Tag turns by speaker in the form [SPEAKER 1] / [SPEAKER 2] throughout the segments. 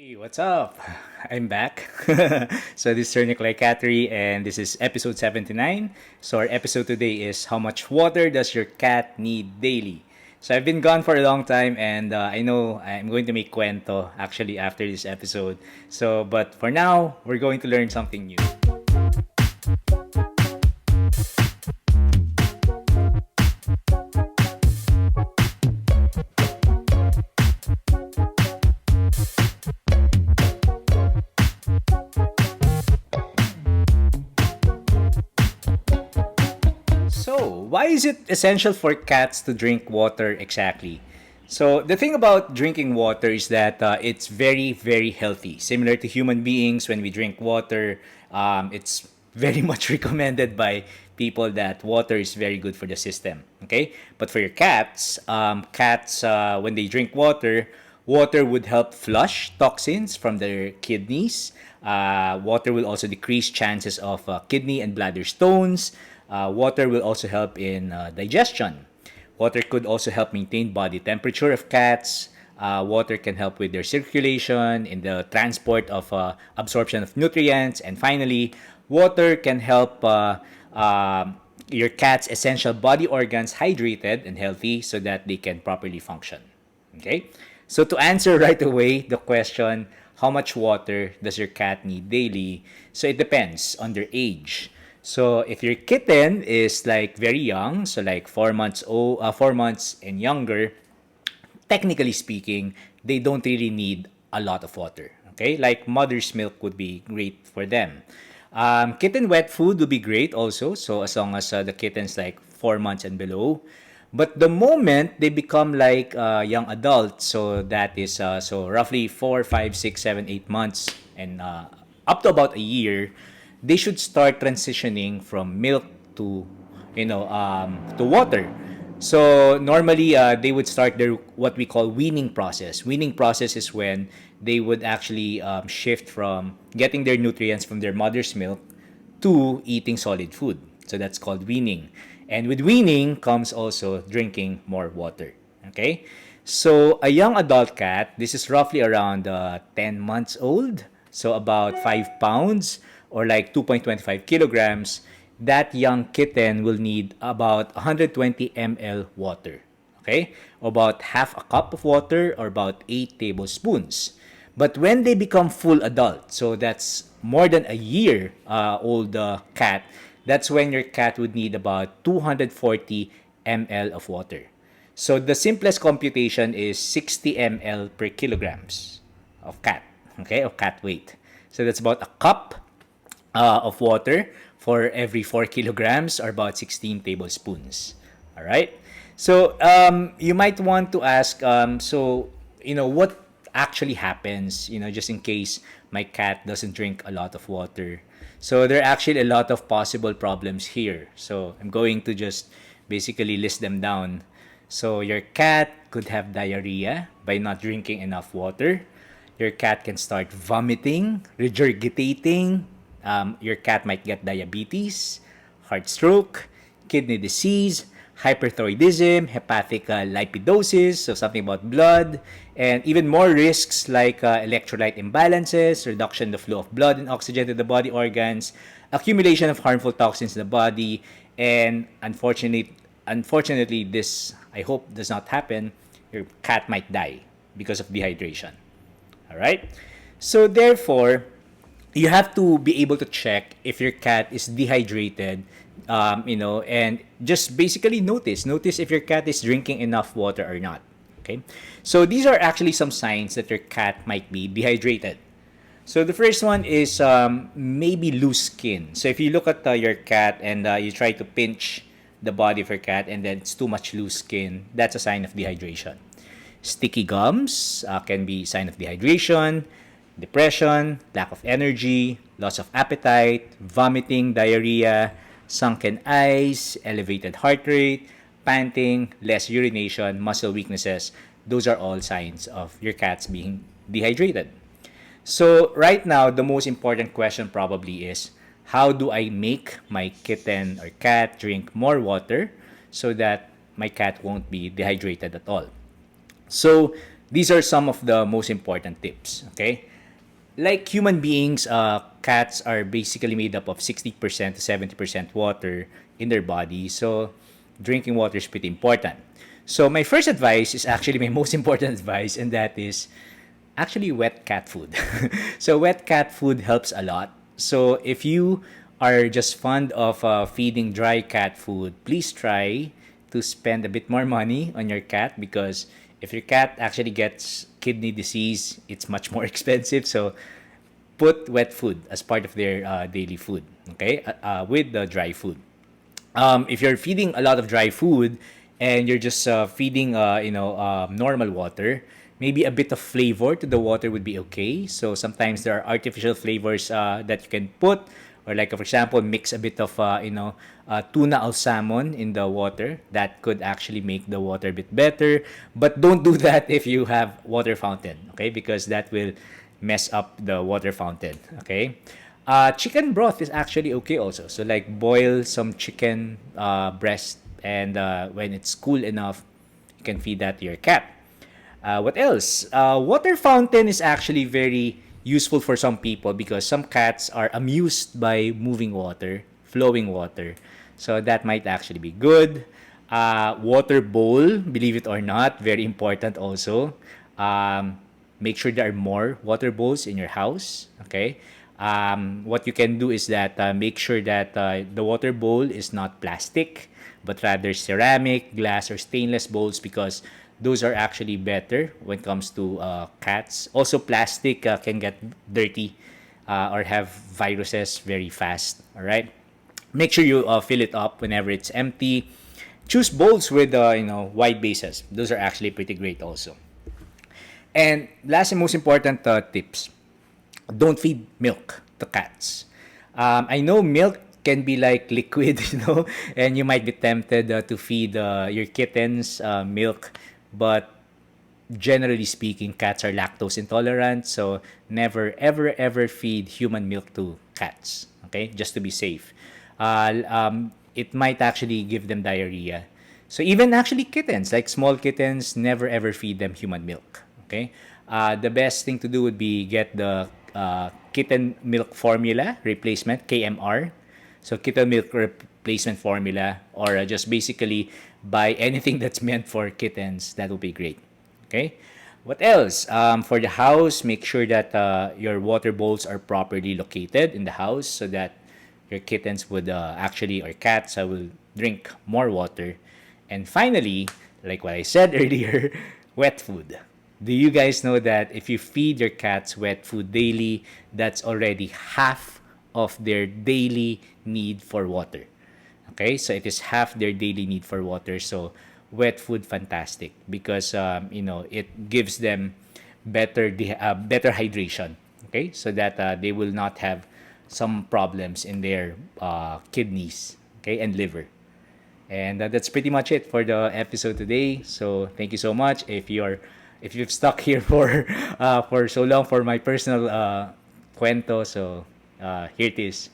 [SPEAKER 1] Hey, what's up? I'm back. So this is SirNicolay Cattery and this is episode 79. So our episode today is how much water does your cat need daily? So I've been gone for a long time and I know I'm going to make cuento actually after this episode. But for now, we're going to learn something new. So, why is it essential for cats to drink water exactly? So, the thing about drinking water is that it's very, very healthy. Similar to human beings, when we drink water, it's very much recommended by people that water is very good for the system. Okay? But for your cats, when they drink water, water would help flush toxins from their kidneys. Water will also decrease chances of kidney and bladder stones. Water will also help in digestion. Water could also help maintain body temperature of cats. Water can help with their circulation, in the transport of absorption of nutrients. And finally, water can help your cat's essential body organs hydrated and healthy so that they can properly function. Okay? So to answer right away the question, how much water does your cat need daily? So it depends on their age. So if your kitten is like very young, so like 4 months old, 4 months and younger, technically speaking, they don't really need a lot of water. Okay, like mother's milk would be great for them. Kitten wet food would be great also. So as long as the kitten's like 4 months and below. But the moment they become like young adults, so that is so roughly 4, 5, 6, 7, 8 months and up to about a year, they should start transitioning from milk to to water. So normally they would start their what we call weaning process. Weaning process is when they would actually shift from getting their nutrients from their mother's milk to eating solid food. So that's called weaning. And with weaning comes also drinking more water. Okay? So a young adult cat, this is roughly around 10 months old, so about 5 pounds or like 2.25 kilograms, that young kitten will need about 120 ml water. Okay? About half a cup of water or about 8 tablespoons. But when they become full adult, so that's more than a year old cat, that's when your cat would need about 240 ml of water. So the simplest computation is 60 ml per kilograms of cat, okay, of cat weight. So that's about a cup of water for every 4 kilograms or about 16 tablespoons. All right. So you might want to ask, what actually happens, just in case my cat doesn't drink a lot of water. So there are actually a lot of possible problems here. So I'm going to just basically list them down. So your cat could have diarrhea by not drinking enough water. Your cat can start vomiting, regurgitating. Your cat might get diabetes, heart stroke, kidney disease, hyperthyroidism, hepatic lipidosis, so something about blood, and even more risks like electrolyte imbalances, reduction in the flow of blood and oxygen to the body organs, accumulation of harmful toxins in the body, and unfortunately, this I hope does not happen. Your cat might die because of dehydration. All right. So therefore, you have to be able to check if your cat is dehydrated, and just basically notice if your cat is drinking enough water or not. Okay, so these are actually some signs that your cat might be dehydrated. So the first one is maybe loose skin. So if you look at your cat and you try to pinch the body of your cat and then it's too much loose skin, that's a sign of dehydration. Sticky gums can be sign of dehydration. Depression, lack of energy, loss of appetite, vomiting, diarrhea, sunken eyes, elevated heart rate, panting, less urination, muscle weaknesses. Those are all signs of your cat's being dehydrated. So right now, the most important question probably is, how do I make my kitten or cat drink more water so that my cat won't be dehydrated at all? So these are some of the most important tips, okay? like human beings, cats are basically made up of 60% to 70% water in their body. So drinking water is pretty important. So my first advice is actually my most important advice, and that is actually wet cat food. So wet cat food helps a lot. So if you are just fond of feeding dry cat food, please try to spend a bit more money on your cat, because if your cat actually gets kidney disease, it's much more expensive. So put wet food as part of their daily food, okay, with the dry food. If you're feeding a lot of dry food and you're just feeding normal water, maybe a bit of flavor to the water would be okay. So sometimes there are artificial flavors that you can put, or like for example, mix a bit of tuna or salmon in the water. That could actually make the water a bit better. But don't do that if you have water fountain, okay, because that will mess up the water fountain, okay. Chicken broth is actually okay also. So like boil some chicken breast, and when it's cool enough, you can feed that to your cat. What else? Water fountain is actually very useful for some people because some cats are amused by moving water, flowing water. So that might actually be good. Water bowl, believe it or not, very important also. Make sure there are more water bowls in your house. Okay. What you can do is that make sure that the water bowl is not plastic, but rather ceramic, glass, or stainless bowls, because those are actually better when it comes to cats. Also, plastic can get dirty or have viruses very fast. All right. Make sure you fill it up whenever it's empty. Choose bowls with wide bases. Those are actually pretty great also. And last and most important tips: don't feed milk to cats. I know milk can be like liquid, and you might be tempted to feed your kittens milk, but generally speaking, cats are lactose intolerant, so never, ever, ever feed human milk to cats. Okay, just to be safe. It might actually give them diarrhea. So even actually kittens, like small kittens, never ever feed them human milk. Okay, the best thing to do would be get the kitten milk formula replacement (KMR). So kitten milk replacement formula, or just basically buy anything that's meant for kittens. That would be great. Okay. What else? For the house, make sure that your water bowls are properly located in the house so that your kittens would actually, or cats will drink more water. And finally, like what I said earlier, wet food. Do you guys know that if you feed your cats wet food daily, that's already half of their daily need for water? Okay, so it is half their daily need for water. So wet food, fantastic, because it gives them better hydration. Okay, so that they will not have some problems in their kidneys, okay, and liver. And that's pretty much it for the episode today. So thank you so much. If you've stuck here for so long for my personal cuento, so here it is.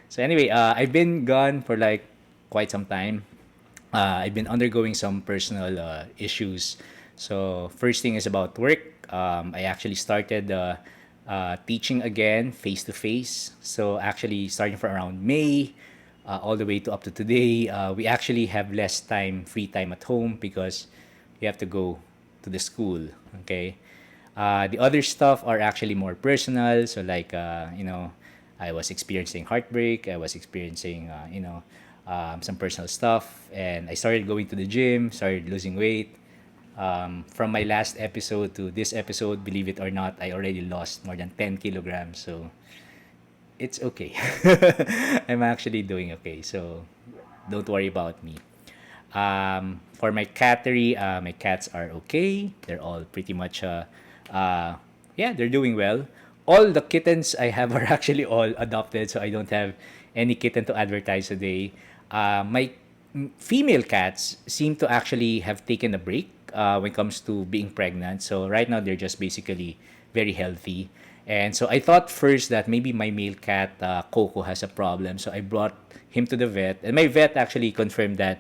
[SPEAKER 1] So anyway, I've been gone for like quite some time. I've been undergoing some personal issues. So first thing is about work. I actually started teaching again face to face. So actually starting from around May, all the way to up to today, we actually have less time, free time at home, because we have to go to the school. Okay. The other stuff are actually more personal. So like I was experiencing heartbreak. I was experiencing some personal stuff, and I started going to the gym, started losing weight. From my last episode to this episode, believe it or not, I already lost more than 10 kilograms. So it's okay. I'm actually doing okay. So don't worry about me. For my cattery, my cats are okay. They're all pretty much, yeah, they're doing well. All the kittens I have are actually all adopted, so I don't have any kitten to advertise today. My female cats seem to actually have taken a break when it comes to being pregnant. So right now they're just basically very healthy. And so I thought first that maybe my male cat, Coco, has a problem. So I brought him to the vet. And my vet actually confirmed that,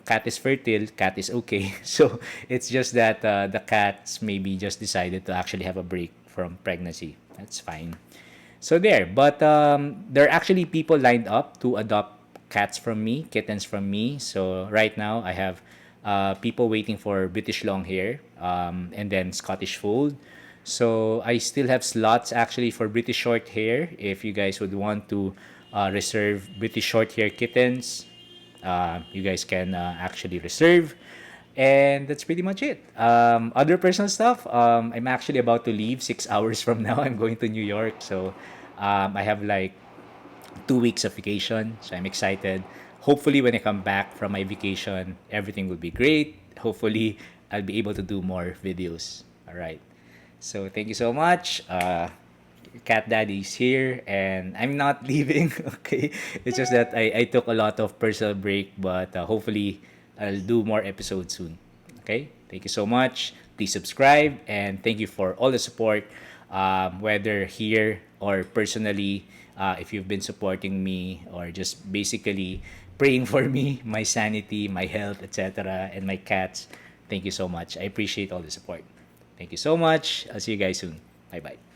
[SPEAKER 1] cat is fertile, cat is okay. So it's just that the cats maybe just decided to actually have a break from pregnancy. That's fine. So there, but there are actually people lined up to adopt cats from me, kittens from me. So right now I have people waiting for British long hair, and then Scottish fold. So I still have slots actually for British short hair. If you guys would want to reserve British short hair kittens, you guys can actually reserve. And that's pretty much it. Other personal stuff, I'm actually about to leave 6 hours from now. I'm going to New York. So I have like 2 weeks of vacation. So I'm excited. Hopefully, when I come back from my vacation, everything will be great. Hopefully, I'll be able to do more videos. All right. So thank you so much. Cat Daddy is here and I'm not leaving. Okay. It's just that I took a lot of personal break, but hopefully I'll do more episodes soon. Okay. Thank you so much. Please subscribe and thank you for all the support, whether here or personally, if you've been supporting me or just basically praying for me, my sanity, my health, etc., and my cats. Thank you so much. I appreciate all the support. Thank you so much. I'll see you guys soon. Bye bye.